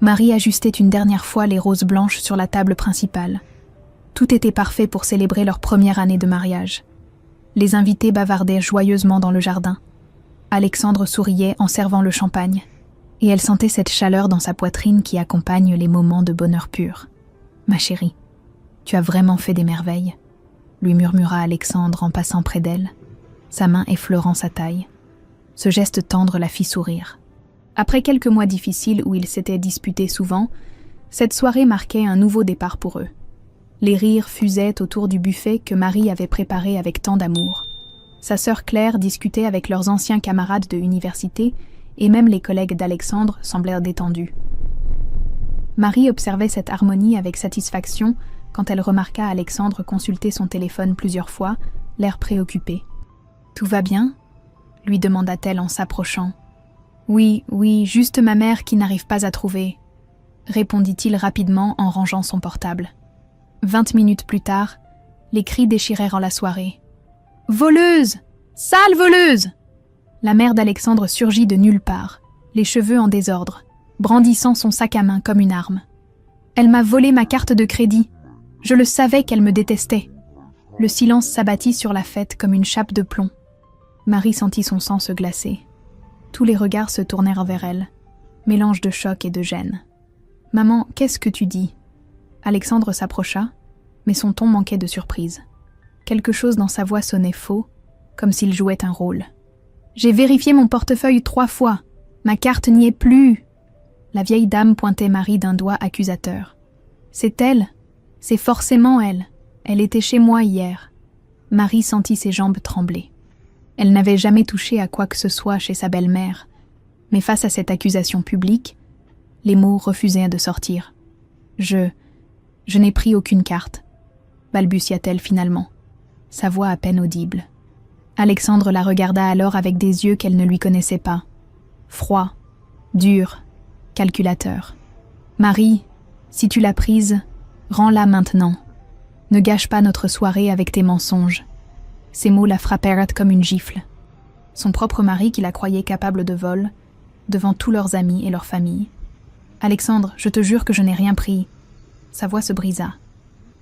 Marie ajustait une dernière fois les roses blanches sur la table principale. Tout était parfait pour célébrer leur première année de mariage. Les invités bavardaient joyeusement dans le jardin. Alexandre souriait en servant le champagne, et elle sentait cette chaleur dans sa poitrine qui accompagne les moments de bonheur pur. « Ma chérie, tu as vraiment fait des merveilles », lui murmura Alexandre en passant près d'elle, sa main effleurant sa taille. Ce geste tendre la fit sourire. Après quelques mois difficiles où ils s'étaient disputés souvent, cette soirée marquait un nouveau départ pour eux. Les rires fusaient autour du buffet que Marie avait préparé avec tant d'amour. Sa sœur Claire discutait avec leurs anciens camarades de université et même les collègues d'Alexandre semblèrent détendus. Marie observait cette harmonie avec satisfaction quand elle remarqua Alexandre consulter son téléphone plusieurs fois, l'air préoccupé. « Tout va bien ?» lui demanda-t-elle en s'approchant. « Oui, juste ma mère qui n'arrive pas à trouver, » répondit-il rapidement en rangeant son portable. 20 minutes plus tard, les cris déchirèrent la soirée. « Voleuse! Sale voleuse !» La mère d'Alexandre surgit de nulle part, les cheveux en désordre, brandissant son sac à main comme une arme. « Elle m'a volé ma carte de crédit. Je le savais qu'elle me détestait. » Le silence s'abattit sur la fête comme une chape de plomb. Marie sentit son sang se glacer. Tous les regards se tournèrent vers elle, mélange de choc et de gêne. « Maman, qu'est-ce que tu dis ?» Alexandre s'approcha, mais son ton manquait de surprise. Quelque chose dans sa voix sonnait faux, comme s'il jouait un rôle. « J'ai vérifié mon portefeuille 3 fois. Ma carte n'y est plus !» La vieille dame pointait Marie d'un doigt accusateur. « C'est elle. C'est forcément elle. Elle était chez moi hier. » Marie sentit ses jambes trembler. Elle n'avait jamais touché à quoi que ce soit chez sa belle-mère, mais face à cette accusation publique, les mots refusaient de sortir. « Je n'ai pris aucune carte, » balbutia-t-elle finalement, sa voix à peine audible. Alexandre la regarda alors avec des yeux qu'elle ne lui connaissait pas. Froid, dur, calculateur. « Marie, si tu l'as prise, rends-la maintenant. Ne gâche pas notre soirée avec tes mensonges. » Ces mots la frappèrent comme une gifle. Son propre mari qui la croyait capable de vol, devant tous leurs amis et leur famille. « Alexandre, je te jure que je n'ai rien pris. » Sa voix se brisa.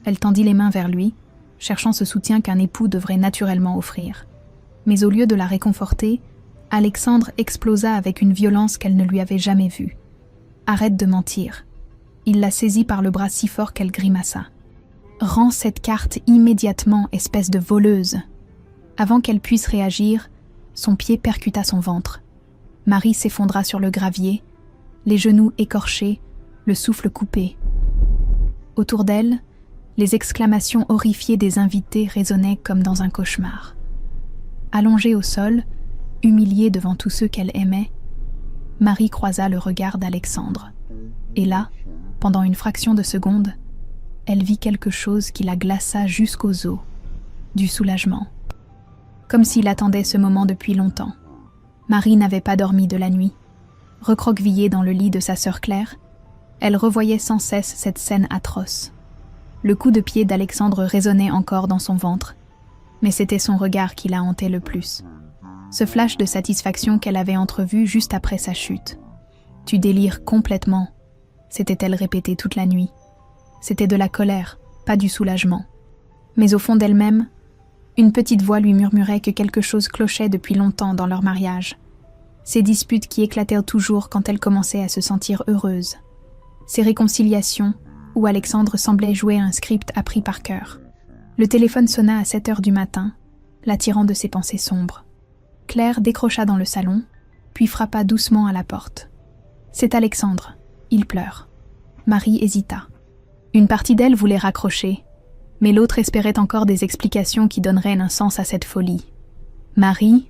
Elle tendit les mains vers lui, cherchant ce soutien qu'un époux devrait naturellement offrir. Mais au lieu de la réconforter, Alexandre explosa avec une violence qu'elle ne lui avait jamais vue. « Arrête de mentir. » Il la saisit par le bras si fort qu'elle grimaça. « Rends cette carte immédiatement, espèce de voleuse !» Avant qu'elle puisse réagir, son pied percuta son ventre. Marie s'effondra sur le gravier, les genoux écorchés, le souffle coupé. Autour d'elle, les exclamations horrifiées des invités résonnaient comme dans un cauchemar. Allongée au sol, humiliée devant tous ceux qu'elle aimait, Marie croisa le regard d'Alexandre. Et là, pendant une fraction de seconde, elle vit quelque chose qui la glaça jusqu'aux os, du soulagement. Comme s'il attendait ce moment depuis longtemps. Marie n'avait pas dormi de la nuit. Recroquevillée dans le lit de sa sœur Claire, elle revoyait sans cesse cette scène atroce. Le coup de pied d'Alexandre résonnait encore dans son ventre, mais c'était son regard qui la hantait le plus. Ce flash de satisfaction qu'elle avait entrevu juste après sa chute. « Tu délires complètement », s'était-elle répétée toute la nuit. C'était de la colère, pas du soulagement. Mais au fond d'elle-même, une petite voix lui murmurait que quelque chose clochait depuis longtemps dans leur mariage. Ces disputes qui éclatèrent toujours quand elle commençait à se sentir heureuse. Ces réconciliations où Alexandre semblait jouer un script appris par cœur. Le téléphone sonna à 7 heures du matin, l'attirant de ses pensées sombres. Claire décrocha dans le salon, puis frappa doucement à la porte. « C'est Alexandre. Il pleure. » Marie hésita. Une partie d'elle voulait raccrocher, mais l'autre espérait encore des explications qui donneraient un sens à cette folie. « Marie ?»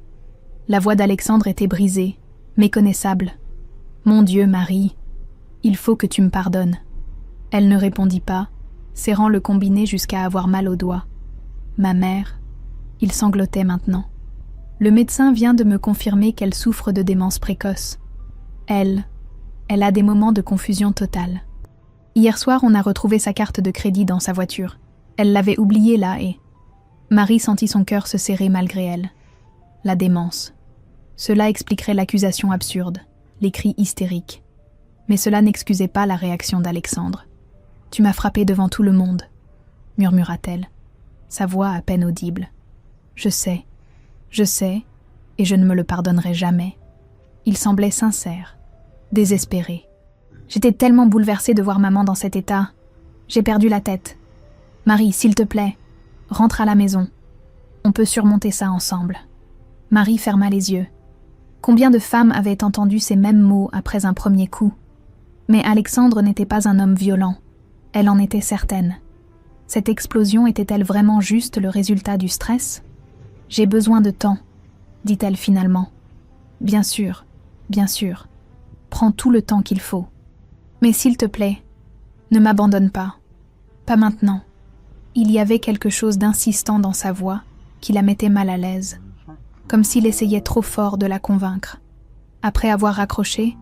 La voix d'Alexandre était brisée, méconnaissable. « Mon Dieu, Marie, il faut que tu me pardonnes. » Elle ne répondit pas, serrant le combiné jusqu'à avoir mal aux doigts. « Ma mère ?» Il sanglotait maintenant. « Le médecin vient de me confirmer qu'elle souffre de démence précoce. Elle a des moments de confusion totale. Hier soir, on a retrouvé sa carte de crédit dans sa voiture. Elle l'avait oubliée là et... » Marie sentit son cœur se serrer malgré elle. La démence. Cela expliquerait l'accusation absurde, les cris hystériques. Mais cela n'excusait pas la réaction d'Alexandre. « Tu m'as frappé devant tout le monde », murmura-t-elle, sa voix à peine audible. « je sais, et je ne me le pardonnerai jamais. » Il semblait sincère, désespéré. « J'étais tellement bouleversée de voir maman dans cet état. J'ai perdu la tête. Marie, s'il te plaît, rentre à la maison. On peut surmonter ça ensemble. » Marie ferma les yeux. Combien de femmes avaient entendu ces mêmes mots après un premier coup? Mais Alexandre n'était pas un homme violent. Elle en était certaine. Cette explosion était-elle vraiment juste le résultat du stress? « J'ai besoin de temps, » dit-elle finalement. « Bien sûr. Prends tout le temps qu'il faut. Mais s'il te plaît, ne m'abandonne pas. Pas maintenant. » Il y avait quelque chose d'insistant dans sa voix qui la mettait mal à l'aise, comme s'il essayait trop fort de la convaincre. Après avoir raccroché,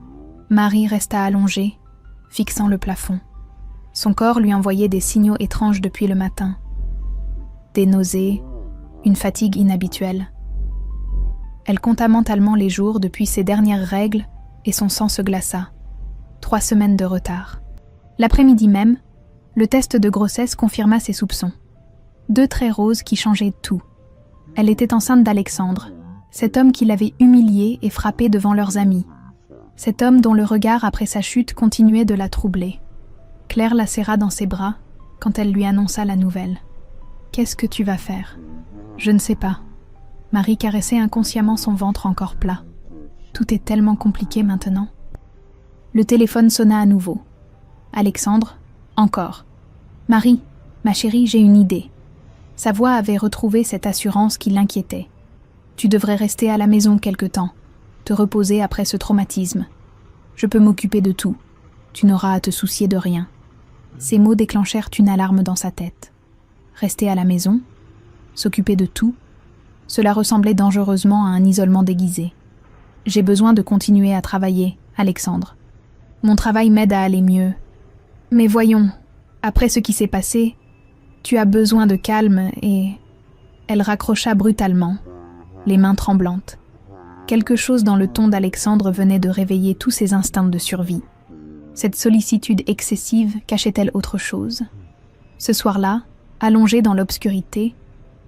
Marie resta allongée, fixant le plafond. Son corps lui envoyait des signaux étranges depuis le matin. Des nausées, une fatigue inhabituelle. Elle compta mentalement les jours depuis ses dernières règles et son sang se glaça. 3 semaines de retard. L'après-midi même, le test de grossesse confirma ses soupçons. 2 traits roses qui changeaient tout. Elle était enceinte d'Alexandre, cet homme qui l'avait humiliée et frappée devant leurs amis. Cet homme dont le regard après sa chute continuait de la troubler. Claire la serra dans ses bras quand elle lui annonça la nouvelle. « Qu'est-ce que tu vas faire ?»« Je ne sais pas. » Marie caressait inconsciemment son ventre encore plat. Tout est tellement compliqué maintenant. Le téléphone sonna à nouveau. Alexandre, encore. « Marie, ma chérie, j'ai une idée. » Sa voix avait retrouvé cette assurance qui l'inquiétait. « Tu devrais rester à la maison quelque temps, te reposer après ce traumatisme. Je peux m'occuper de tout. Tu n'auras à te soucier de rien. » Ces mots déclenchèrent une alarme dans sa tête. Rester à la maison, s'occuper de tout, cela ressemblait dangereusement à un isolement déguisé. « J'ai besoin de continuer à travailler, Alexandre. Mon travail m'aide à aller mieux. Mais voyons, après ce qui s'est passé, tu as besoin de calme et... » Elle raccrocha brutalement, les mains tremblantes. Quelque chose dans le ton d'Alexandre venait de réveiller tous ses instincts de survie. Cette sollicitude excessive cachait-elle autre chose? Ce soir-là, allongée dans l'obscurité,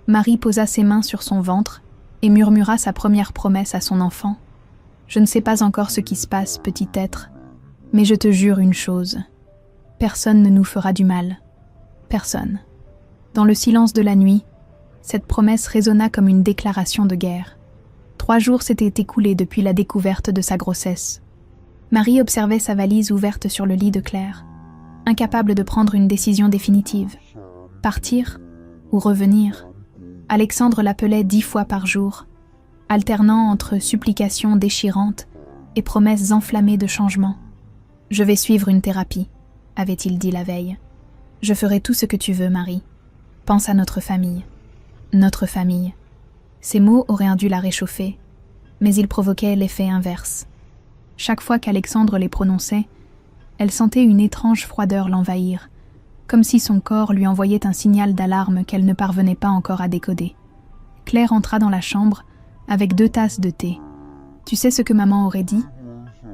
Marie posa ses mains sur son ventre et murmura sa première promesse à son enfant. « Je ne sais pas encore ce qui se passe, petit être, mais je te jure une chose. Personne ne nous fera du mal. Personne. » Dans le silence de la nuit, cette promesse résonna comme une déclaration de guerre. 3 jours s'étaient écoulés depuis la découverte de sa grossesse. Marie observait sa valise ouverte sur le lit de Claire, incapable de prendre une décision définitive. Partir ou revenir? Alexandre l'appelait 10 fois par jour, alternant entre supplications déchirantes et promesses enflammées de changement. « Je vais suivre une thérapie », avait-il dit la veille. « Je ferai tout ce que tu veux, Marie. Pense à notre famille. » Notre famille. Ces mots auraient dû la réchauffer, mais ils provoquaient l'effet inverse. Chaque fois qu'Alexandre les prononçait, elle sentait une étrange froideur l'envahir, comme si son corps lui envoyait un signal d'alarme qu'elle ne parvenait pas encore à décoder. Claire entra dans la chambre avec 2 tasses de thé. « Tu sais ce que maman aurait dit ?»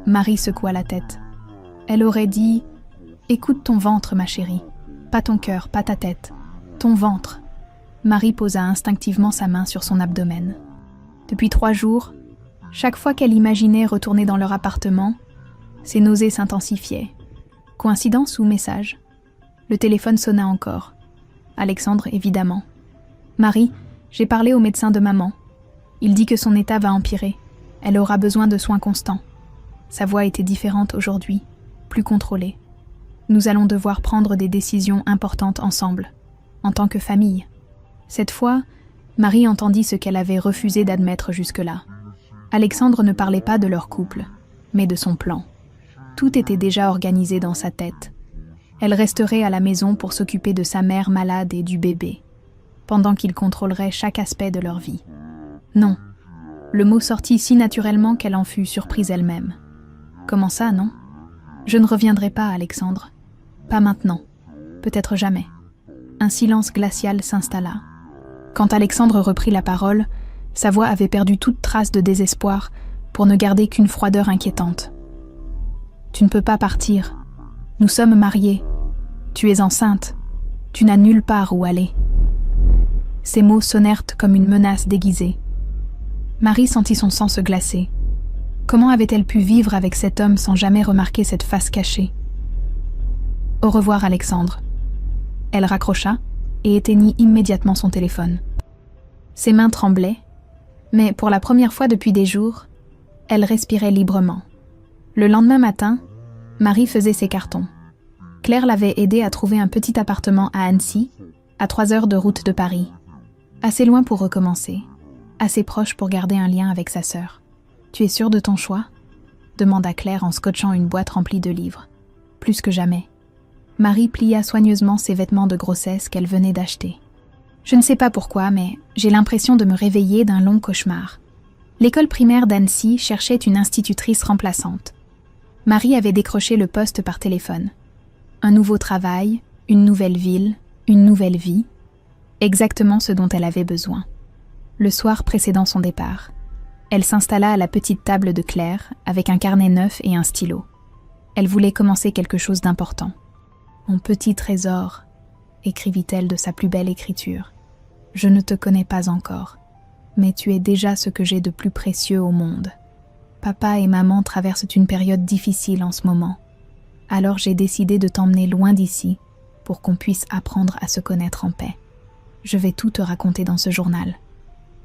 Marie secoua la tête. Elle aurait dit « Écoute ton ventre, ma chérie. Pas ton cœur, pas ta tête. Ton ventre. » Marie posa instinctivement sa main sur son abdomen. Depuis 3 jours, chaque fois qu'elle imaginait retourner dans leur appartement, ses nausées s'intensifiaient. Coïncidence ou message? Le téléphone sonna encore. Alexandre, évidemment. « Marie, j'ai parlé au médecin de maman. Il dit que son état va empirer. Elle aura besoin de soins constants. » Sa voix était différente aujourd'hui, plus contrôlée. « Nous allons devoir prendre des décisions importantes ensemble, en tant que famille. » Cette fois, Marie entendit ce qu'elle avait refusé d'admettre jusque-là. Alexandre ne parlait pas de leur couple, mais de son plan. Tout était déjà organisé dans sa tête. Elle resterait à la maison pour s'occuper de sa mère malade et du bébé, pendant qu'il contrôlerait chaque aspect de leur vie. Non. Le mot sortit si naturellement qu'elle en fut surprise elle-même. Comment ça, non? Je ne reviendrai pas, Alexandre. Pas maintenant. Peut-être jamais. Un silence glacial s'installa. Quand Alexandre reprit la parole, sa voix avait perdu toute trace de désespoir pour ne garder qu'une froideur inquiétante. « Tu ne peux pas partir. Nous sommes mariés. Tu es enceinte. Tu n'as nulle part où aller. » Ces mots sonnèrent comme une menace déguisée. Marie sentit son sang se glacer. Comment avait-elle pu vivre avec cet homme sans jamais remarquer cette face cachée ? « Au revoir, Alexandre. » Elle raccrocha et éteignit immédiatement son téléphone. Ses mains tremblaient, mais pour la première fois depuis des jours, elle respirait librement. Le lendemain matin, Marie faisait ses cartons. Claire l'avait aidée à trouver un petit appartement à Annecy, à 3 heures de route de Paris. Assez loin pour recommencer, assez proche pour garder un lien avec sa sœur. « Tu es sûre de ton choix ?» demanda Claire en scotchant une boîte remplie de livres. Plus que jamais. Marie plia soigneusement ses vêtements de grossesse qu'elle venait d'acheter. « Je ne sais pas pourquoi, mais j'ai l'impression de me réveiller d'un long cauchemar. L'école primaire d'Annecy cherchait une institutrice remplaçante. Marie avait décroché le poste par téléphone. Un nouveau travail, une nouvelle ville, une nouvelle vie. Exactement ce dont elle avait besoin. Le soir précédant son départ, elle s'installa à la petite table de Claire avec un carnet neuf et un stylo. Elle voulait commencer quelque chose d'important. « Mon petit trésor », écrivit-elle de sa plus belle écriture. « Je ne te connais pas encore, mais tu es déjà ce que j'ai de plus précieux au monde. Papa et maman traversent une période difficile en ce moment. Alors j'ai décidé de t'emmener loin d'ici pour qu'on puisse apprendre à se connaître en paix. Je vais tout te raconter dans ce journal.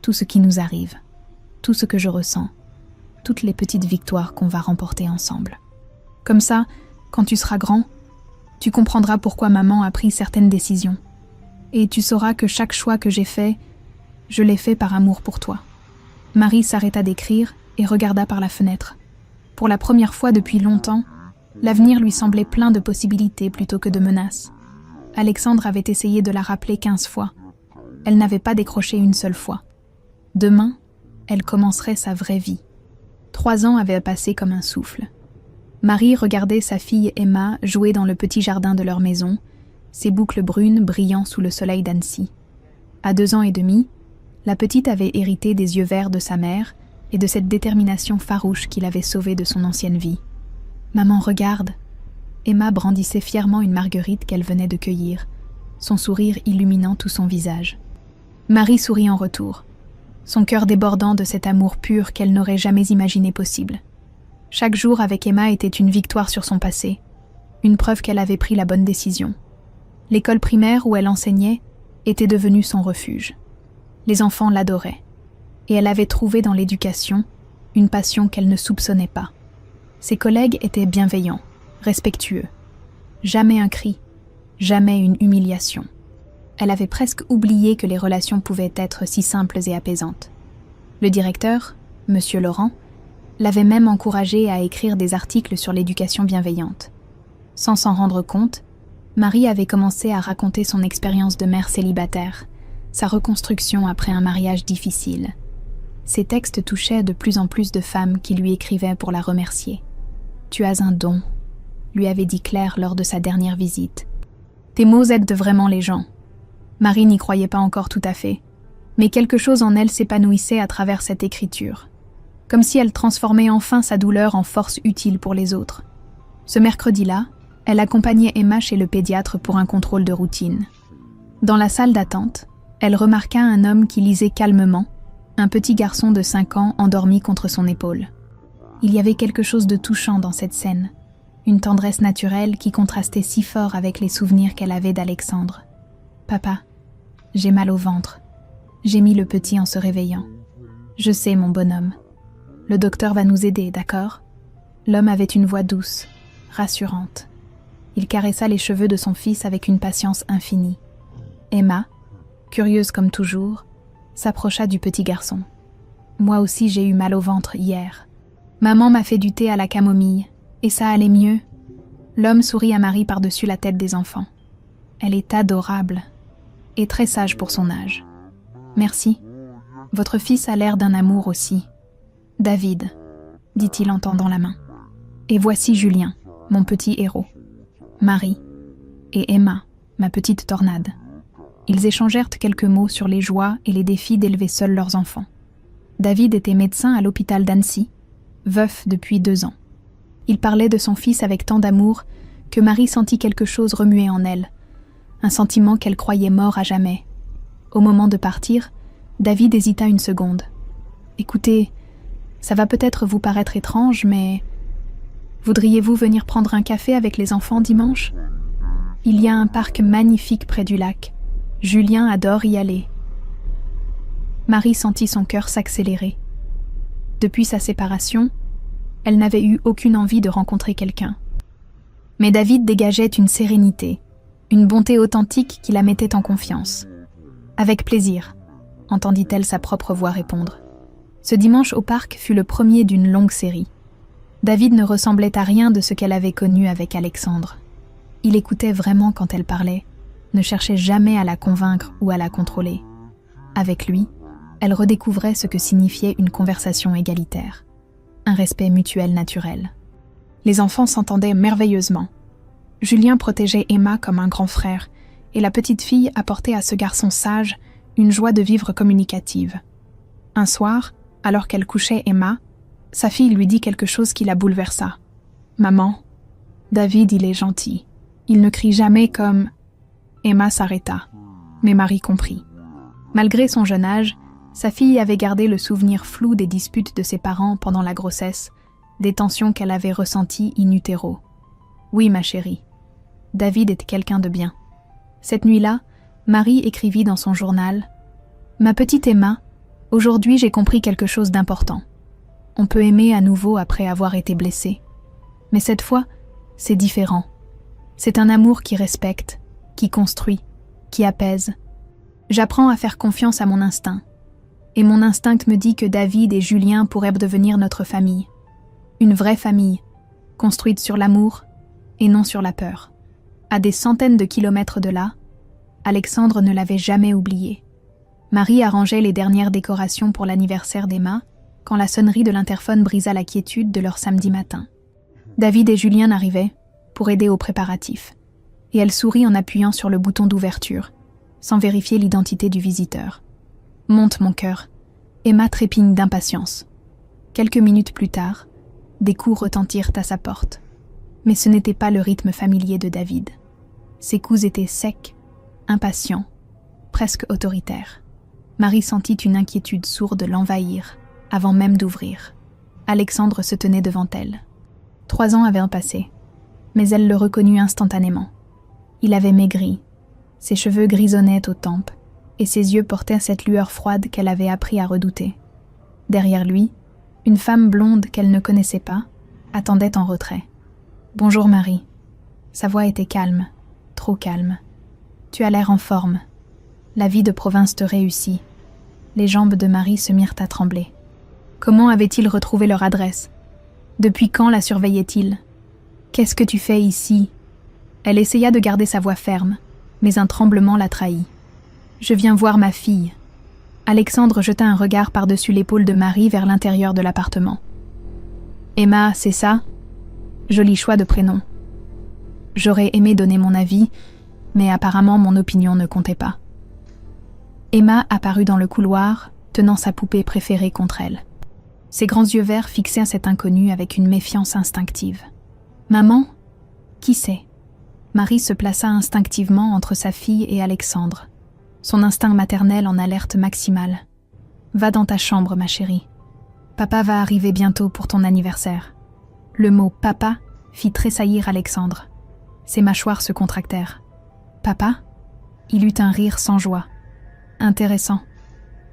Tout ce qui nous arrive, tout ce que je ressens, toutes les petites victoires qu'on va remporter ensemble. Comme ça, quand tu seras grand, tu comprendras pourquoi maman a pris certaines décisions. Et tu sauras que chaque choix que j'ai fait, je l'ai fait par amour pour toi. » Marie s'arrêta d'écrire et regarda par la fenêtre. Pour la première fois depuis longtemps, l'avenir lui semblait plein de possibilités plutôt que de menaces. Alexandre avait essayé de la rappeler 15 fois. Elle n'avait pas décroché une seule fois. Demain, elle commencerait sa vraie vie. 3 ans avaient passé comme un souffle. Marie regardait sa fille Emma jouer dans le petit jardin de leur maison, ses boucles brunes brillant sous le soleil d'Annecy. À 2 ans et demi, la petite avait hérité des yeux verts de sa mère et de cette détermination farouche qui l'avait sauvée de son ancienne vie. « Maman, regarde !» Emma brandissait fièrement une marguerite qu'elle venait de cueillir, son sourire illuminant tout son visage. Marie sourit en retour, son cœur débordant de cet amour pur qu'elle n'aurait jamais imaginé possible. Chaque jour avec Emma était une victoire sur son passé, une preuve qu'elle avait pris la bonne décision. L'école primaire où elle enseignait était devenue son refuge. Les enfants l'adoraient, et elle avait trouvé dans l'éducation une passion qu'elle ne soupçonnait pas. Ses collègues étaient bienveillants, respectueux. Jamais un cri, jamais une humiliation. Elle avait presque oublié que les relations pouvaient être si simples et apaisantes. Le directeur, Monsieur Laurent, l'avait même encouragée à écrire des articles sur l'éducation bienveillante. Sans s'en rendre compte, Marie avait commencé à raconter son expérience de mère célibataire, sa reconstruction après un mariage difficile. Ses textes touchaient de plus en plus de femmes qui lui écrivaient pour la remercier. « Tu as un don », lui avait dit Claire lors de sa dernière visite. « Tes mots aident vraiment les gens. » Marie n'y croyait pas encore tout à fait, mais quelque chose en elle s'épanouissait à travers cette écriture, comme si elle transformait enfin sa douleur en force utile pour les autres. Ce mercredi-là, elle accompagnait Emma chez le pédiatre pour un contrôle de routine. Dans la salle d'attente, elle remarqua un homme qui lisait calmement, un petit garçon de 5 ans endormi contre son épaule. Il y avait quelque chose de touchant dans cette scène, une tendresse naturelle qui contrastait si fort avec les souvenirs qu'elle avait d'Alexandre. « Papa, j'ai mal au ventre. » Gémit le petit en se réveillant. « Je sais, mon bonhomme. Le docteur va nous aider, d'accord ?» L'homme avait une voix douce, rassurante. Il caressa les cheveux de son fils avec une patience infinie. Emma, curieuse comme toujours, s'approcha du petit garçon. « Moi aussi j'ai eu mal au ventre hier. Maman m'a fait du thé à la camomille, et ça allait mieux. » L'homme sourit à Marie par-dessus la tête des enfants. « Elle est adorable, et très sage pour son âge. Merci. Votre fils a l'air d'un amour aussi. David, dit-il en tendant la main. Et voici Julien, mon petit héros. Marie et Emma, ma petite tornade. » Ils échangèrent quelques mots sur les joies et les défis d'élever seuls leurs enfants. David était médecin à l'hôpital d'Annecy, veuf depuis 2 ans. Il parlait de son fils avec tant d'amour que Marie sentit quelque chose remuer en elle, un sentiment qu'elle croyait mort à jamais. Au moment de partir, David hésita une seconde. « Écoutez, ça va peut-être vous paraître étrange, mais... voudriez-vous venir prendre un café avec les enfants dimanche ? Il y a un parc magnifique près du lac. Julien adore y aller. » Marie sentit son cœur s'accélérer. Depuis sa séparation, elle n'avait eu aucune envie de rencontrer quelqu'un. Mais David dégageait une sérénité, une bonté authentique qui la mettait en confiance. « Avec plaisir », entendit-elle sa propre voix répondre. Ce dimanche au parc fut le premier d'une longue série. David ne ressemblait à rien de ce qu'elle avait connu avec Alexandre. Il écoutait vraiment quand elle parlait, ne cherchait jamais à la convaincre ou à la contrôler. Avec lui, elle redécouvrait ce que signifiait une conversation égalitaire, un respect mutuel naturel. Les enfants s'entendaient merveilleusement. Julien protégeait Emma comme un grand frère, et la petite fille apportait à ce garçon sage une joie de vivre communicative. Un soir, alors qu'elle couchait Emma, sa fille lui dit quelque chose qui la bouleversa. « Maman, David, il est gentil. Il ne crie jamais comme... » Emma s'arrêta, mais Marie comprit. Malgré son jeune âge, sa fille avait gardé le souvenir flou des disputes de ses parents pendant la grossesse, des tensions qu'elle avait ressenties in utero. « Oui, ma chérie, David est quelqu'un de bien. » Cette nuit-là, Marie écrivit dans son journal « Ma petite Emma, aujourd'hui j'ai compris quelque chose d'important. On peut aimer à nouveau après avoir été blessé. Mais cette fois, c'est différent. C'est un amour qui respecte, qui construit, qui apaise. J'apprends à faire confiance à mon instinct. Et mon instinct me dit que David et Julien pourraient devenir notre famille. Une vraie famille, construite sur l'amour et non sur la peur. » À des centaines de kilomètres de là, Alexandre ne l'avait jamais oublié. Marie arrangeait les dernières décorations pour l'anniversaire d'Emma quand la sonnerie de l'interphone brisa la quiétude de leur samedi matin. David et Julien arrivaient pour aider aux préparatifs, et elle sourit en appuyant sur le bouton d'ouverture, sans vérifier l'identité du visiteur. « Monte mon cœur !» Emma trépigne d'impatience. Quelques minutes plus tard, des coups retentirent à sa porte. Mais ce n'était pas le rythme familier de David. Ses coups étaient secs, impatients, presque autoritaires. Marie sentit une inquiétude sourde l'envahir, avant même d'ouvrir. Alexandre se tenait devant elle. 3 ans avaient passé, mais elle le reconnut instantanément. Il avait maigri, ses cheveux grisonnaient aux tempes, et ses yeux portaient cette lueur froide qu'elle avait appris à redouter. Derrière lui, une femme blonde qu'elle ne connaissait pas attendait en retrait. « Bonjour Marie. » Sa voix était calme, trop calme. « Tu as l'air en forme. La vie de province te réussit. » Les jambes de Marie se mirent à trembler. Comment avait-il retrouvé leur adresse? Depuis quand la surveillait-il? Qu'est-ce que tu fais ici? Elle essaya de garder sa voix ferme, mais un tremblement la trahit. Je viens voir ma fille. Alexandre jeta un regard par-dessus l'épaule de Marie vers l'intérieur de l'appartement. Emma, c'est ça? Joli choix de prénom. J'aurais aimé donner mon avis, mais apparemment mon opinion ne comptait pas. Emma apparut dans le couloir, tenant sa poupée préférée contre elle. Ses grands yeux verts fixaient cet inconnu avec une méfiance instinctive. « Maman? Qui c'est ?» Marie se plaça instinctivement entre sa fille et Alexandre, son instinct maternel en alerte maximale. « Va dans ta chambre, ma chérie. Papa va arriver bientôt pour ton anniversaire. » Le mot « papa » fit tressaillir Alexandre. Ses mâchoires se contractèrent. « Papa ?» Il eut un rire sans joie. « Intéressant.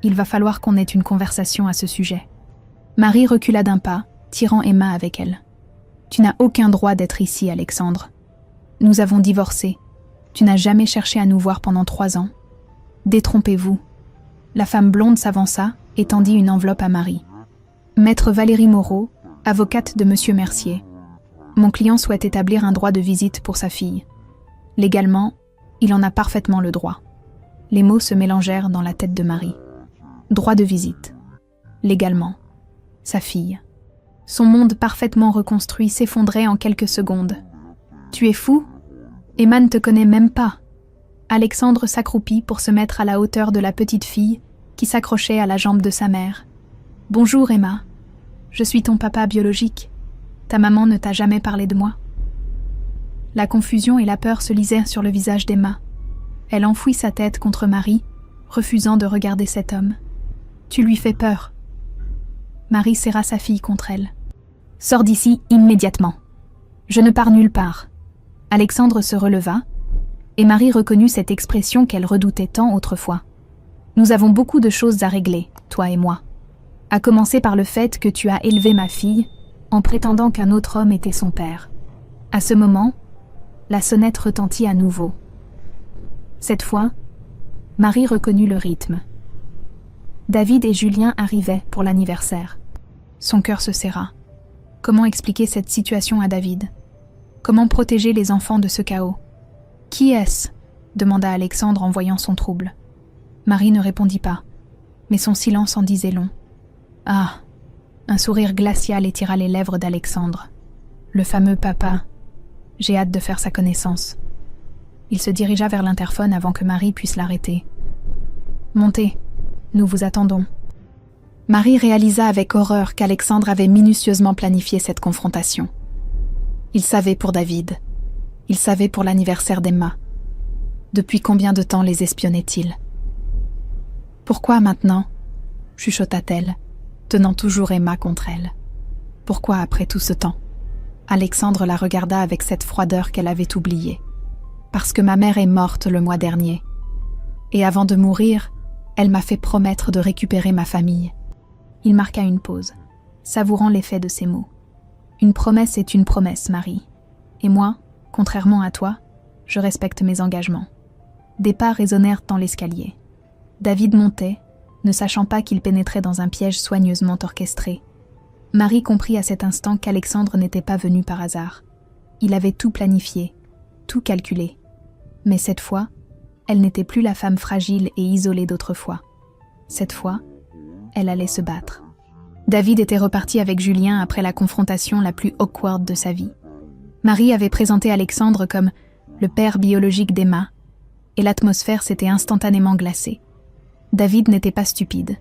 Il va falloir qu'on ait une conversation à ce sujet. » Marie recula d'un pas, tirant Emma avec elle. « Tu n'as aucun droit d'être ici, Alexandre. Nous avons divorcé. Tu n'as jamais cherché à nous voir pendant 3 ans. Détrompez-vous. » La femme blonde s'avança et tendit une enveloppe à Marie. « Maître Valérie Moreau, avocate de Monsieur Mercier. Mon client souhaite établir un droit de visite pour sa fille. Légalement, il en a parfaitement le droit. » Les mots se mélangèrent dans la tête de Marie. Droit de visite. Légalement. Sa fille. Son monde parfaitement reconstruit s'effondrait en quelques secondes. « Tu es fou? Emma ne te connaît même pas. » Alexandre s'accroupit pour se mettre à la hauteur de la petite fille qui s'accrochait à la jambe de sa mère. « Bonjour Emma. Je suis ton papa biologique. » Ta maman ne t'a jamais parlé de moi ?» La confusion et la peur se lisaient sur le visage d'Emma. Elle enfouit sa tête contre Marie, refusant de regarder cet homme. « Tu lui fais peur. » Marie serra sa fille contre elle. « Sors d'ici immédiatement. Je ne pars nulle part. » Alexandre se releva, et Marie reconnut cette expression qu'elle redoutait tant autrefois. « Nous avons beaucoup de choses à régler, toi et moi. À commencer par le fait que tu as élevé ma fille en prétendant qu'un autre homme était son père. » À ce moment, la sonnette retentit à nouveau. Cette fois, Marie reconnut le rythme. David et Julien arrivaient pour l'anniversaire. Son cœur se serra. Comment expliquer cette situation à David? Comment protéger les enfants de ce chaos? « Qui est-ce » demanda Alexandre en voyant son trouble. Marie ne répondit pas, mais son silence en disait long. « Ah !» Un sourire glacial étira les lèvres d'Alexandre. « Le fameux papa. J'ai hâte de faire sa connaissance. » Il se dirigea vers l'interphone avant que Marie puisse l'arrêter. « Montez, nous vous attendons. » Marie réalisa avec horreur qu'Alexandre avait minutieusement planifié cette confrontation. Il savait pour David. Il savait pour l'anniversaire d'Emma. Depuis combien de temps les espionnait-il? « Pourquoi maintenant ?» chuchota-t-elle, tenant toujours Emma contre elle. « Pourquoi après tout ce temps ?» Alexandre la regarda avec cette froideur qu'elle avait oubliée. « Parce que ma mère est morte le mois dernier. Et avant de mourir, elle m'a fait promettre de récupérer ma famille. » Il marqua une pause, savourant l'effet de ses mots. « Une promesse est une promesse, Marie. Et moi, contrairement à toi, je respecte mes engagements. » Des pas résonnèrent dans l'escalier. David montait, ne sachant pas qu'il pénétrait dans un piège soigneusement orchestré. Marie comprit à cet instant qu'Alexandre n'était pas venu par hasard. Il avait tout planifié, tout calculé. Mais cette fois, elle n'était plus la femme fragile et isolée d'autrefois. Cette fois, elle allait se battre. David était reparti avec Julien après la confrontation la plus awkward de sa vie. Marie avait présenté Alexandre comme le père biologique d'Emma, et l'atmosphère s'était instantanément glacée. David n'était pas stupide.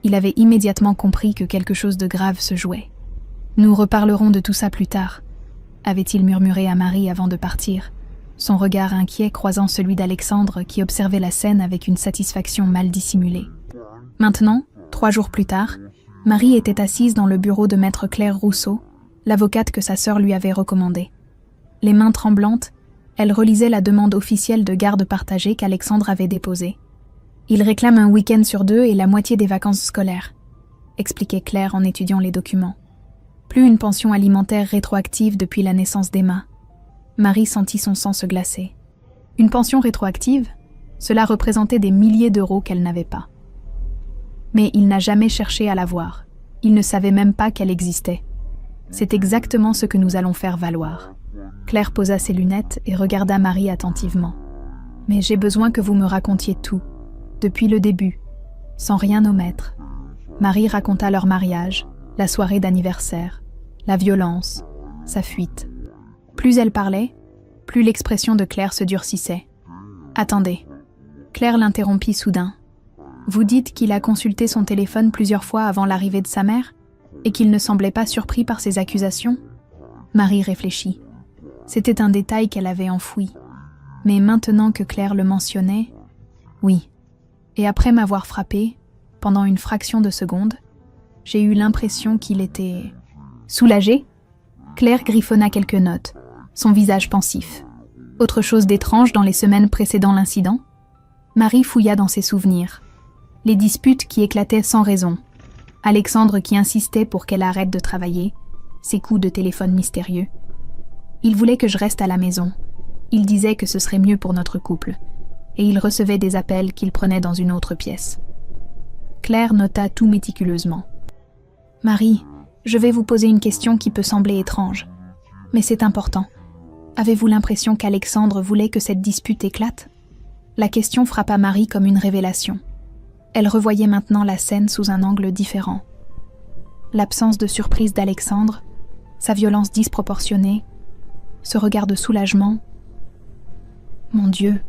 Il avait immédiatement compris que quelque chose de grave se jouait. « Nous reparlerons de tout ça plus tard », avait-il murmuré à Marie avant de partir, son regard inquiet croisant celui d'Alexandre qui observait la scène avec une satisfaction mal dissimulée. Maintenant, 3 jours plus tard, Marie était assise dans le bureau de maître Claire Rousseau, l'avocate que sa sœur lui avait recommandée. Les mains tremblantes, elle relisait la demande officielle de garde partagée qu'Alexandre avait déposée. « Il réclame un week-end sur 2 et la moitié des vacances scolaires », expliquait Claire en étudiant les documents. Plus une pension alimentaire rétroactive depuis la naissance d'Emma. Marie sentit son sang se glacer. Une pension rétroactive, cela représentait des milliers d'euros qu'elle n'avait pas. Mais il n'a jamais cherché à la voir. Il ne savait même pas qu'elle existait. C'est exactement ce que nous allons faire valoir. Claire posa ses lunettes et regarda Marie attentivement. « Mais j'ai besoin que vous me racontiez tout, depuis le début, sans rien omettre. » Marie raconta leur mariage, la soirée d'anniversaire, la violence, sa fuite. Plus elle parlait, plus l'expression de Claire se durcissait. « Attendez. » Claire l'interrompit soudain. « Vous dites qu'il a consulté son téléphone plusieurs fois avant l'arrivée de sa mère et qu'il ne semblait pas surpris par ses accusations ?» Marie réfléchit. C'était un détail qu'elle avait enfoui. Mais maintenant que Claire le mentionnait, oui. Et après m'avoir frappé, pendant une fraction de seconde, j'ai eu l'impression qu'il était... Soulagé, Claire griffonna quelques notes, son visage pensif. Autre chose d'étrange dans les semaines précédant l'incident? Marie fouilla dans ses souvenirs. Les disputes qui éclataient sans raison. Alexandre qui insistait pour qu'elle arrête de travailler, ses coups de téléphone mystérieux. Il voulait que je reste à la maison. Il disait que ce serait mieux pour notre couple. Et il recevait des appels qu'il prenait dans une autre pièce. Claire nota tout méticuleusement. « Marie, je vais vous poser une question qui peut sembler étrange. Mais c'est important. Avez-vous l'impression qu'Alexandre voulait que cette dispute éclate ?» La question frappa Marie comme une révélation. Elle revoyait maintenant la scène sous un angle différent. L'absence de surprise d'Alexandre, sa violence disproportionnée, ce regard de soulagement. « Mon Dieu,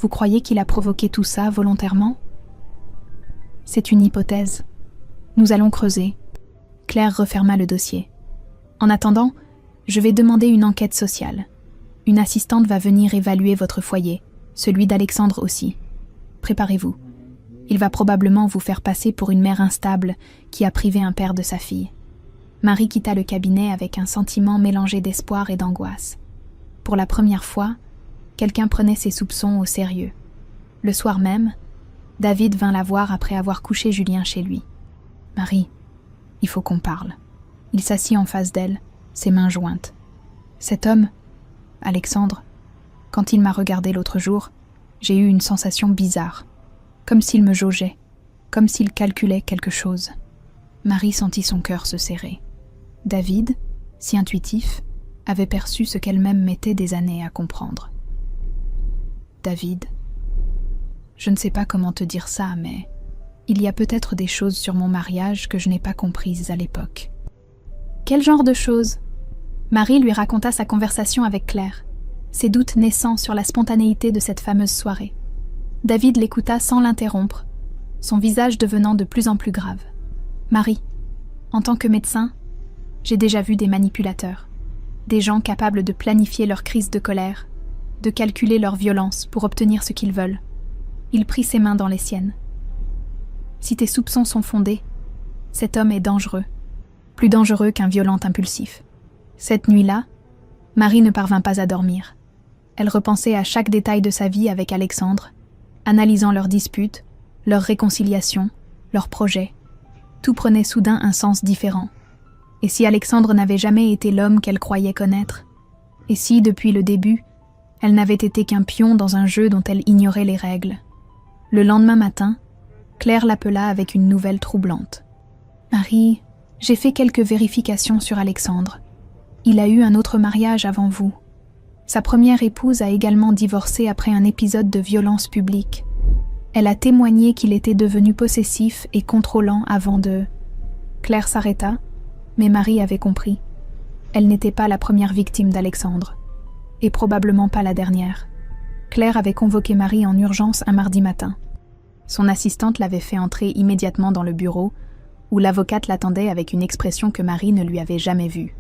vous croyez qu'il a provoqué tout ça volontairement ?» C'est une hypothèse. Nous allons creuser. Claire referma le dossier. En attendant, je vais demander une enquête sociale. Une assistante va venir évaluer votre foyer, celui d'Alexandre aussi. Préparez-vous. Il va probablement vous faire passer pour une mère instable qui a privé un père de sa fille. » Marie quitta le cabinet avec un sentiment mélangé d'espoir et d'angoisse. Pour la première fois, quelqu'un prenait ses soupçons au sérieux. Le soir même, David vint la voir après avoir couché Julien chez lui. « Marie, il faut qu'on parle. » Il s'assit en face d'elle, ses mains jointes. Cet homme, Alexandre, quand il m'a regardé l'autre jour, j'ai eu une sensation bizarre, comme s'il me jaugeait, comme s'il calculait quelque chose. Marie sentit son cœur se serrer. David, si intuitif, avait perçu ce qu'elle-même mettait des années à comprendre. David, je ne sais pas comment te dire ça, mais il y a peut-être des choses sur mon mariage que je n'ai pas comprises à l'époque. Quel genre de choses ? Marie lui raconta sa conversation avec Claire, ses doutes naissant sur la spontanéité de cette fameuse soirée. David l'écouta sans l'interrompre, son visage devenant de plus en plus grave. Marie, en tant que médecin, j'ai déjà vu des manipulateurs, des gens capables de planifier leurs crises de colère, de calculer leur violence pour obtenir ce qu'ils veulent. Il prit ses mains dans les siennes. Si tes soupçons sont fondés, cet homme est dangereux, plus dangereux qu'un violent impulsif. Cette nuit-là, Marie ne parvint pas à dormir. Elle repensait à chaque détail de sa vie avec Alexandre, analysant leurs disputes, leurs réconciliations, leurs projets. Tout prenait soudain un sens différent. Et si Alexandre n'avait jamais été l'homme qu'elle croyait connaître? Et si, depuis le début, elle n'avait été qu'un pion dans un jeu dont elle ignorait les règles? Le lendemain matin, Claire l'appela avec une nouvelle troublante. « Marie, j'ai fait quelques vérifications sur Alexandre. Il a eu un autre mariage avant vous. Sa première épouse a également divorcé après un épisode de violence publique. Elle a témoigné qu'il était devenu possessif et contrôlant avant de... » Claire s'arrêta, mais Marie avait compris. Elle n'était pas la première victime d'Alexandre, et probablement pas la dernière. Claire avait convoqué Marie en urgence un mardi matin. Son assistante l'avait fait entrer immédiatement dans le bureau, où l'avocate l'attendait avec une expression que Marie ne lui avait jamais vue.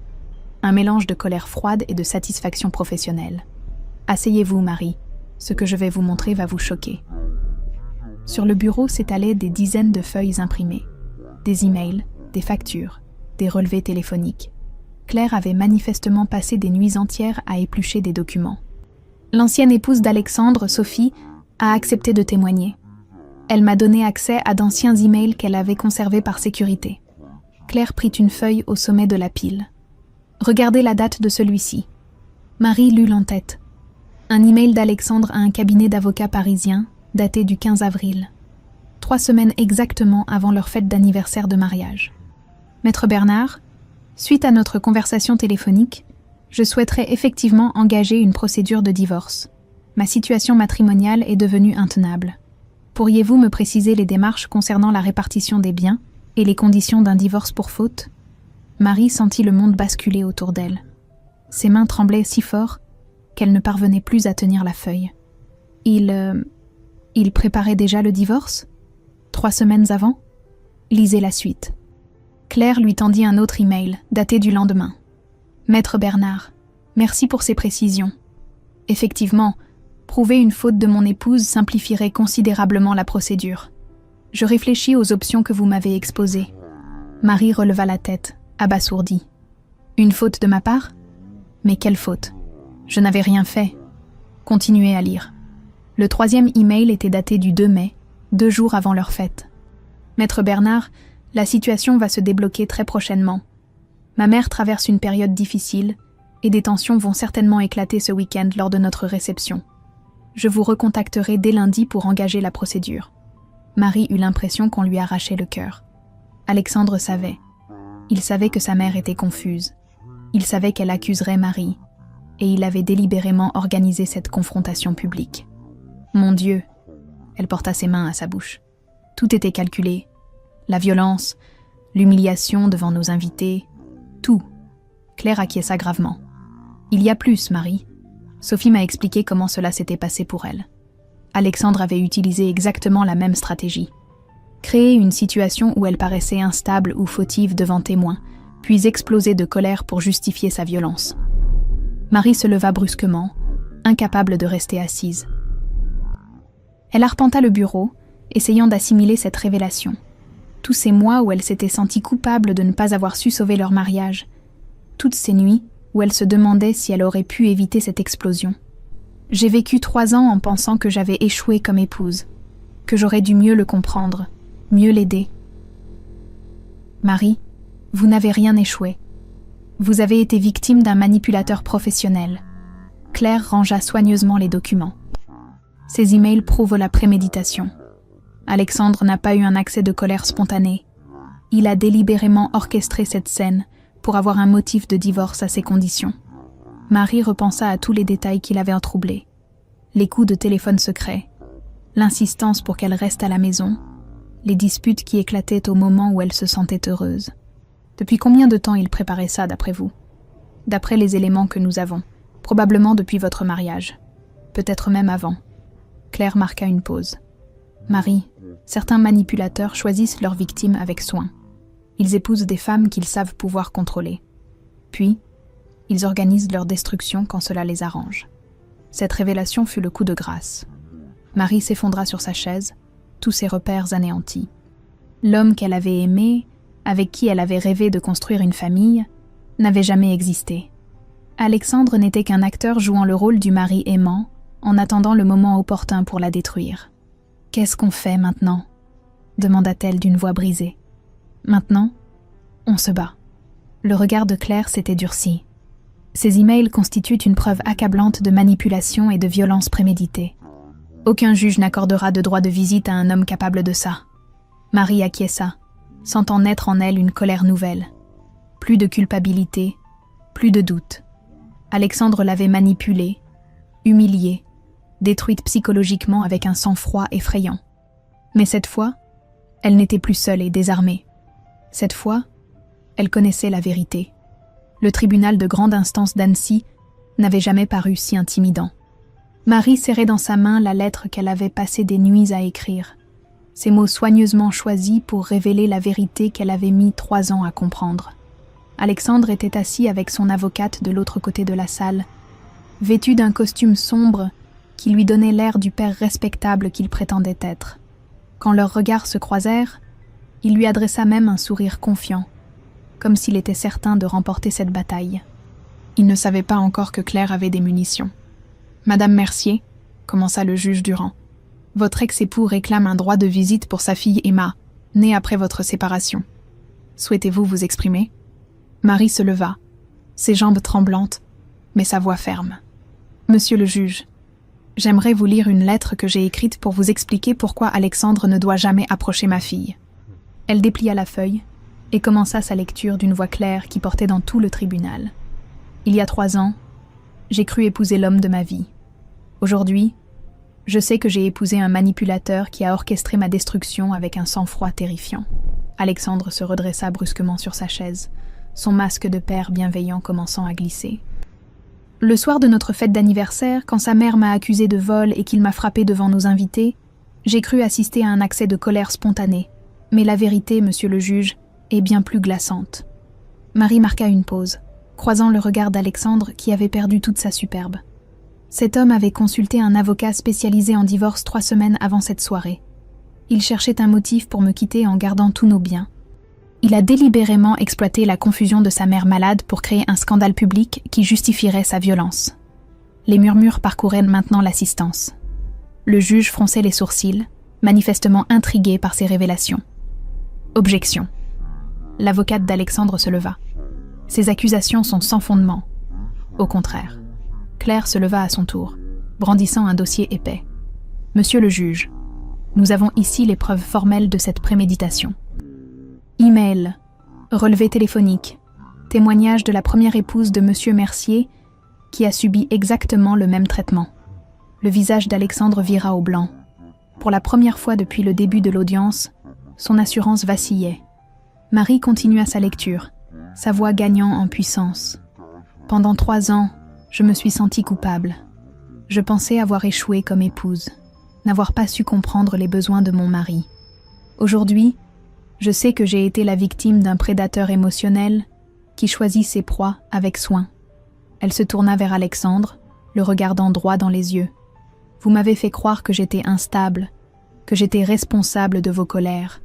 Un mélange de colère froide et de satisfaction professionnelle. « Asseyez-vous, Marie. Ce que je vais vous montrer va vous choquer. » Sur le bureau s'étalaient des dizaines de feuilles imprimées, des emails, des factures, des relevés téléphoniques. Claire avait manifestement passé des nuits entières à éplucher des documents. L'ancienne épouse d'Alexandre, Sophie, a accepté de témoigner. Elle m'a donné accès à d'anciens emails qu'elle avait conservés par sécurité. Claire prit une feuille au sommet de la pile. Regardez la date de celui-ci. Marie lut l'en-tête. Un email d'Alexandre à un cabinet d'avocats parisien, daté du 15 avril. 3 semaines exactement avant leur fête d'anniversaire de mariage. Maître Bernard, suite à notre conversation téléphonique, je souhaiterais effectivement engager une procédure de divorce. Ma situation matrimoniale est devenue intenable. Pourriez-vous me préciser les démarches concernant la répartition des biens et les conditions d'un divorce pour faute ? Marie sentit le monde basculer autour d'elle. Ses mains tremblaient si fort qu'elle ne parvenait plus à tenir la feuille. Il préparait déjà le divorce ? 3 semaines avant ? Lisez la suite. Claire lui tendit un autre email, daté du lendemain. Maître Bernard, merci pour ces précisions. Effectivement, prouver une faute de mon épouse simplifierait considérablement la procédure. Je réfléchis aux options que vous m'avez exposées. Marie releva la tête, abasourdie. Une faute de ma part ? Mais quelle faute ? Je n'avais rien fait. Continuez à lire. Le 3e email était daté du 2 mai, 2 jours avant leur fête. Maître Bernard, la situation va se débloquer très prochainement. Ma mère traverse une période difficile et des tensions vont certainement éclater ce week-end lors de notre réception. Je vous recontacterai dès lundi pour engager la procédure. Marie eut l'impression qu'on lui arrachait le cœur. Alexandre savait. Il savait que sa mère était confuse. Il savait qu'elle accuserait Marie. Et il avait délibérément organisé cette confrontation publique. Mon Dieu, elle porta ses mains à sa bouche. Tout était calculé. La violence, l'humiliation devant nos invités, tout. Claire acquiesça gravement. Il y a plus, Marie. Sophie m'a expliqué comment cela s'était passé pour elle. Alexandre avait utilisé exactement la même stratégie. Créer une situation où elle paraissait instable ou fautive devant témoins, puis explosé de colère pour justifier sa violence. Marie se leva brusquement, incapable de rester assise. Elle arpenta le bureau, essayant d'assimiler cette révélation. Tous ces mois où elle s'était sentie coupable de ne pas avoir su sauver leur mariage. Toutes ces nuits où elle se demandait si elle aurait pu éviter cette explosion. J'ai vécu 3 ans en pensant que j'avais échoué comme épouse, que j'aurais dû mieux le comprendre, mieux l'aider. Marie, vous n'avez rien échoué. Vous avez été victime d'un manipulateur professionnel. Claire rangea soigneusement les documents. Ces emails prouvent la préméditation. Alexandre n'a pas eu un accès de colère spontané. Il a délibérément orchestré cette scène pour avoir un motif de divorce à ses conditions. Marie repensa à tous les détails qui l'avaient troublée. Les coups de téléphone secrets, l'insistance pour qu'elle reste à la maison, les disputes qui éclataient au moment où elle se sentait heureuse. Depuis combien de temps il préparait ça, d'après vous? D'après les éléments que nous avons, probablement depuis votre mariage. Peut-être même avant. Claire marqua une pause. Marie, certains manipulateurs choisissent leurs victimes avec soin. Ils épousent des femmes qu'ils savent pouvoir contrôler. Puis, ils organisent leur destruction quand cela les arrange. Cette révélation fut le coup de grâce. Marie s'effondra sur sa chaise, tous ses repères anéantis. L'homme qu'elle avait aimé, avec qui elle avait rêvé de construire une famille, n'avait jamais existé. Alexandre n'était qu'un acteur jouant le rôle du mari aimant, en attendant le moment opportun pour la détruire. « Qu'est-ce qu'on fait maintenant ?» demanda-t-elle d'une voix brisée. « Maintenant, on se bat. » Le regard de Claire s'était durci. Ces emails constituent une preuve accablante de manipulation et de violence préméditée. Aucun juge n'accordera de droit de visite à un homme capable de ça. Marie acquiesça, sentant naître en elle une colère nouvelle. Plus de culpabilité, plus de doute. Alexandre l'avait manipulée, humiliée, détruite psychologiquement avec un sang-froid effrayant. Mais cette fois, elle n'était plus seule et désarmée. Cette fois, elle connaissait la vérité. Le tribunal de grande instance d'Annecy n'avait jamais paru si intimidant. Marie serrait dans sa main la lettre qu'elle avait passé des nuits à écrire, ces mots soigneusement choisis pour révéler la vérité qu'elle avait mis 3 ans à comprendre. Alexandre était assis avec son avocate de l'autre côté de la salle, vêtu d'un costume sombre qui lui donnait l'air du père respectable qu'il prétendait être. Quand leurs regards se croisèrent, il lui adressa même un sourire confiant, comme s'il était certain de remporter cette bataille. Il ne savait pas encore que Claire avait des munitions. « Madame Mercier, » commença le juge Durand, « votre ex-époux réclame un droit de visite pour sa fille Emma, née après votre séparation. Souhaitez-vous vous exprimer ?» Marie se leva, ses jambes tremblantes, mais sa voix ferme. « Monsieur le juge, j'aimerais vous lire une lettre que j'ai écrite pour vous expliquer pourquoi Alexandre ne doit jamais approcher ma fille. » Elle déplia la feuille et commença sa lecture d'une voix claire qui portait dans tout le tribunal. « Il y a 3 ans, j'ai cru épouser l'homme de ma vie. Aujourd'hui, je sais que j'ai épousé un manipulateur qui a orchestré ma destruction avec un sang-froid terrifiant. » Alexandre se redressa brusquement sur sa chaise, son masque de père bienveillant commençant à glisser. « Le soir de notre fête d'anniversaire, quand sa mère m'a accusé de vol et qu'il m'a frappé devant nos invités, j'ai cru assister à un accès de colère spontanée. Mais la vérité, monsieur le juge, est bien plus glaçante. » Marie marqua une pause, croisant le regard d'Alexandre qui avait perdu toute sa superbe. Cet homme avait consulté un avocat spécialisé en divorce 3 semaines avant cette soirée. Il cherchait un motif pour me quitter en gardant tous nos biens. Il a délibérément exploité la confusion de sa mère malade pour créer un scandale public qui justifierait sa violence. Les murmures parcouraient maintenant l'assistance. Le juge fronçait les sourcils, manifestement intrigué par ces révélations. Objection. L'avocate d'Alexandre se leva. Ces accusations sont sans fondement. Au contraire. Claire se leva à son tour, brandissant un dossier épais. Monsieur le juge, nous avons ici les preuves formelles de cette préméditation. Email, relevé téléphonique, témoignage de la première épouse de Monsieur Mercier qui a subi exactement le même traitement. Le visage d'Alexandre vira au blanc. Pour la première fois depuis le début de l'audience, son assurance vacillait. Marie continua sa lecture, sa voix gagnant en puissance. Pendant 3 ans, je me suis sentie coupable. Je pensais avoir échoué comme épouse, n'avoir pas su comprendre les besoins de mon mari. Aujourd'hui, je sais que j'ai été la victime d'un prédateur émotionnel qui choisit ses proies avec soin. Elle se tourna vers Alexandre, le regardant droit dans les yeux. « Vous m'avez fait croire que j'étais instable, que j'étais responsable de vos colères.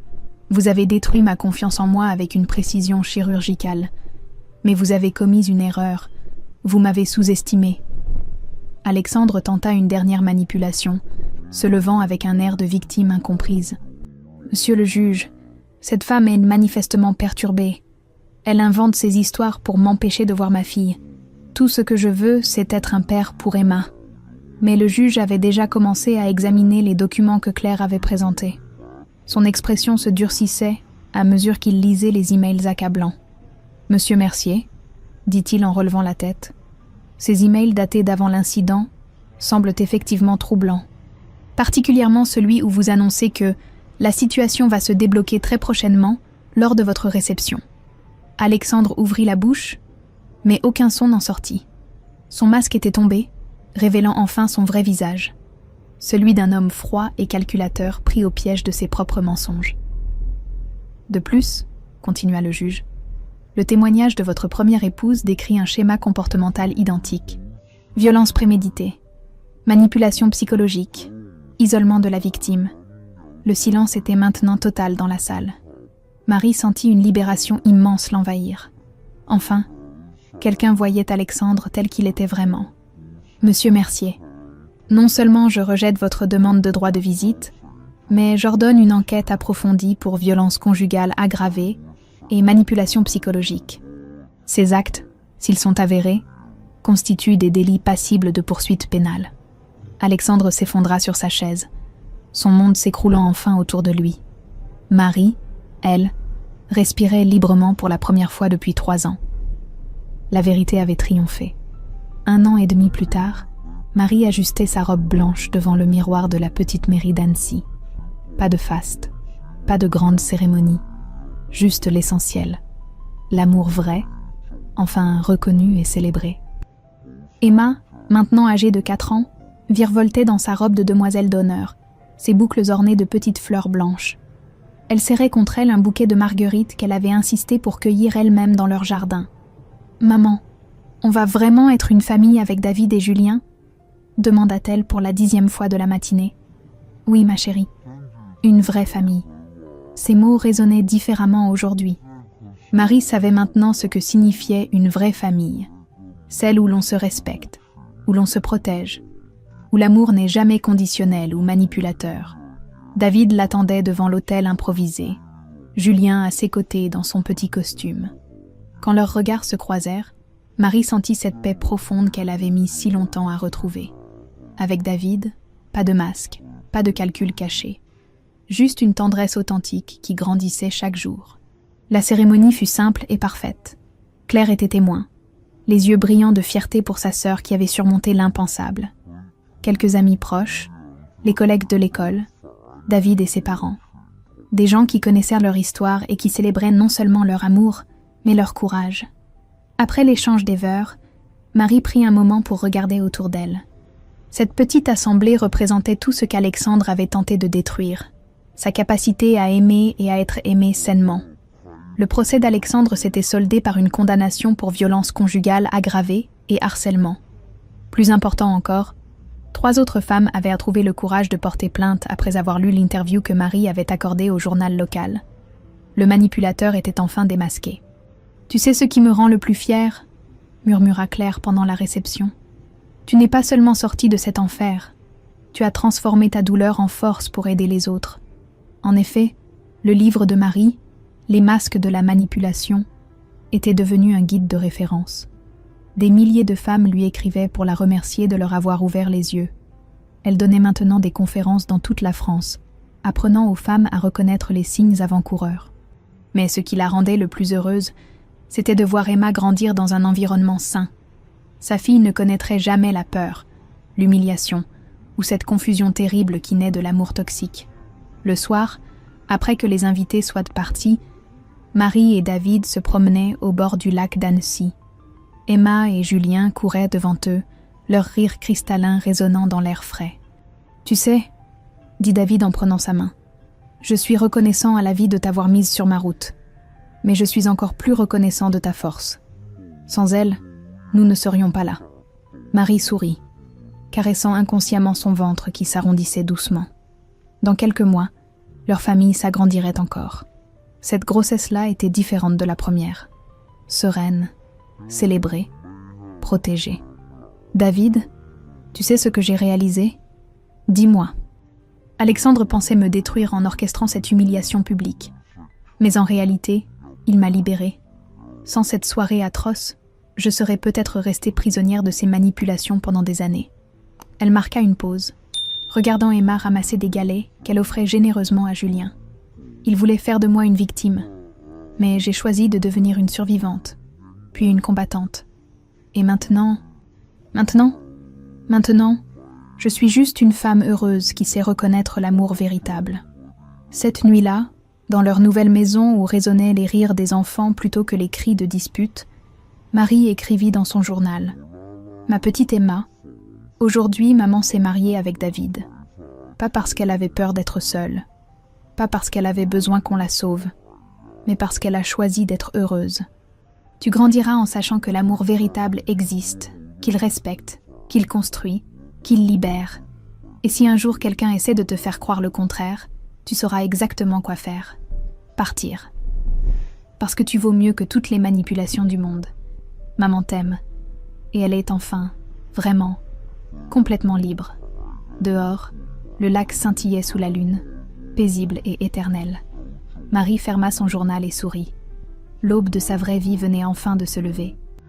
Vous avez détruit ma confiance en moi avec une précision chirurgicale. Mais vous avez commis une erreur. Vous m'avez sous-estimé. » Alexandre tenta une dernière manipulation, se levant avec un air de victime incomprise. « Monsieur le juge, cette femme est manifestement perturbée. Elle invente ces histoires pour m'empêcher de voir ma fille. Tout ce que je veux, c'est être un père pour Emma. » Mais le juge avait déjà commencé à examiner les documents que Claire avait présentés. Son expression se durcissait à mesure qu'il lisait les emails accablants. « Monsieur Mercier, » dit-il en relevant la tête, « ces emails datés d'avant l'incident semblent effectivement troublants. Particulièrement celui où vous annoncez que la situation va se débloquer très prochainement lors de votre réception. » Alexandre ouvrit la bouche, mais aucun son n'en sortit. Son masque était tombé, révélant enfin son vrai visage, celui d'un homme froid et calculateur pris au piège de ses propres mensonges. « De plus, » continua le juge, « le témoignage de votre première épouse décrit un schéma comportemental identique. Violence préméditée, manipulation psychologique, isolement de la victime. Le silence était maintenant total dans la salle. Marie sentit une libération immense l'envahir. Enfin, quelqu'un voyait Alexandre tel qu'il était vraiment. « Monsieur Mercier, non seulement je rejette votre demande de droit de visite, mais j'ordonne une enquête approfondie pour violence conjugale aggravée et manipulation psychologique. Ces actes, s'ils sont avérés, constituent des délits passibles de poursuite pénale. » Alexandre s'effondra sur sa chaise, son monde s'écroulant enfin autour de lui. Marie, elle, respirait librement pour la première fois depuis 3 ans. La vérité avait triomphé. 1 an et demi plus tard, Marie ajustait sa robe blanche devant le miroir de la petite mairie d'Annecy. Pas de faste, pas de grande cérémonie, juste l'essentiel. L'amour vrai, enfin reconnu et célébré. Emma, maintenant âgée de 4 ans, virevoltait dans sa robe de demoiselle d'honneur, ses boucles ornées de petites fleurs blanches. Elle serrait contre elle un bouquet de marguerites qu'elle avait insisté pour cueillir elle-même dans leur jardin. « Maman, on va vraiment être une famille avec David et Julien ?» demanda-t-elle pour la 10e fois de la matinée. « Oui, ma chérie, une vraie famille. » Ces mots résonnaient différemment aujourd'hui. Marie savait maintenant ce que signifiait une vraie famille, celle où l'on se respecte, où l'on se protège, où l'amour n'est jamais conditionnel ou manipulateur. David l'attendait devant l'hôtel improvisé, Julien à ses côtés dans son petit costume. Quand leurs regards se croisèrent, Marie sentit cette paix profonde qu'elle avait mis si longtemps à retrouver. Avec David, pas de masque, pas de calcul caché. Juste une tendresse authentique qui grandissait chaque jour. La cérémonie fut simple et parfaite. Claire était témoin, les yeux brillants de fierté pour sa sœur qui avait surmonté l'impensable. Quelques amis proches, les collègues de l'école, David et ses parents. Des gens qui connaissaient leur histoire et qui célébraient non seulement leur amour, mais leur courage. Après l'échange des vœux, Marie prit un moment pour regarder autour d'elle. Cette petite assemblée représentait tout ce qu'Alexandre avait tenté de détruire, sa capacité à aimer et à être aimé sainement. Le procès d'Alexandre s'était soldé par une condamnation pour violence conjugale aggravée et harcèlement. Plus important encore, 3 autres femmes avaient trouvé le courage de porter plainte après avoir lu l'interview que Marie avait accordée au journal local. Le manipulateur était enfin démasqué. « Tu sais ce qui me rend le plus fière ?» murmura Claire pendant la réception. « Tu n'es pas seulement sortie de cet enfer, tu as transformé ta douleur en force pour aider les autres. » En effet, le livre de Marie, Les masques de la manipulation, était devenu un guide de référence. Des milliers de femmes lui écrivaient pour la remercier de leur avoir ouvert les yeux. Elle donnait maintenant des conférences dans toute la France, apprenant aux femmes à reconnaître les signes avant-coureurs. Mais ce qui la rendait le plus heureuse, c'était de voir Emma grandir dans un environnement sain. Sa fille ne connaîtrait jamais la peur, l'humiliation ou cette confusion terrible qui naît de l'amour toxique. Le soir, après que les invités soient partis, Marie et David se promenaient au bord du lac d'Annecy. Emma et Julien couraient devant eux, leur rire cristallin résonnant dans l'air frais. « Tu sais, » dit David en prenant sa main, « je suis reconnaissant à la vie de t'avoir mise sur ma route, mais je suis encore plus reconnaissant de ta force. Sans elle, nous ne serions pas là. Marie sourit, caressant inconsciemment son ventre qui s'arrondissait doucement. Dans quelques mois, leur famille s'agrandirait encore. Cette grossesse-là était différente de la première. Sereine, célébrée, protégée. David, tu sais ce que j'ai réalisé ? Dis-moi. Alexandre pensait me détruire en orchestrant cette humiliation publique. Mais en réalité, il m'a libérée. Sans cette soirée atroce, je serais peut-être restée prisonnière de ses manipulations pendant des années. Elle marqua une pause, regardant Emma ramasser des galets qu'elle offrait généreusement à Julien. Il voulait faire de moi une victime, mais j'ai choisi de devenir une survivante, puis une combattante. Et maintenant, je suis juste une femme heureuse qui sait reconnaître l'amour véritable. Cette nuit-là, dans leur nouvelle maison où résonnaient les rires des enfants plutôt que les cris de dispute, Marie écrivit dans son journal « Ma petite Emma, aujourd'hui maman s'est mariée avec David. Pas parce qu'elle avait peur d'être seule, pas parce qu'elle avait besoin qu'on la sauve, mais parce qu'elle a choisi d'être heureuse. Tu grandiras en sachant que l'amour véritable existe, qu'il respecte, qu'il construit, qu'il libère. Et si un jour quelqu'un essaie de te faire croire le contraire, tu sauras exactement quoi faire. Partir. Parce que tu vaux mieux que toutes les manipulations du monde. Maman t'aime. Et elle est enfin, vraiment, complètement libre. Dehors, le lac scintillait sous la lune, paisible et éternel. Marie ferma son journal et sourit. L'aube de sa vraie vie venait enfin de se lever.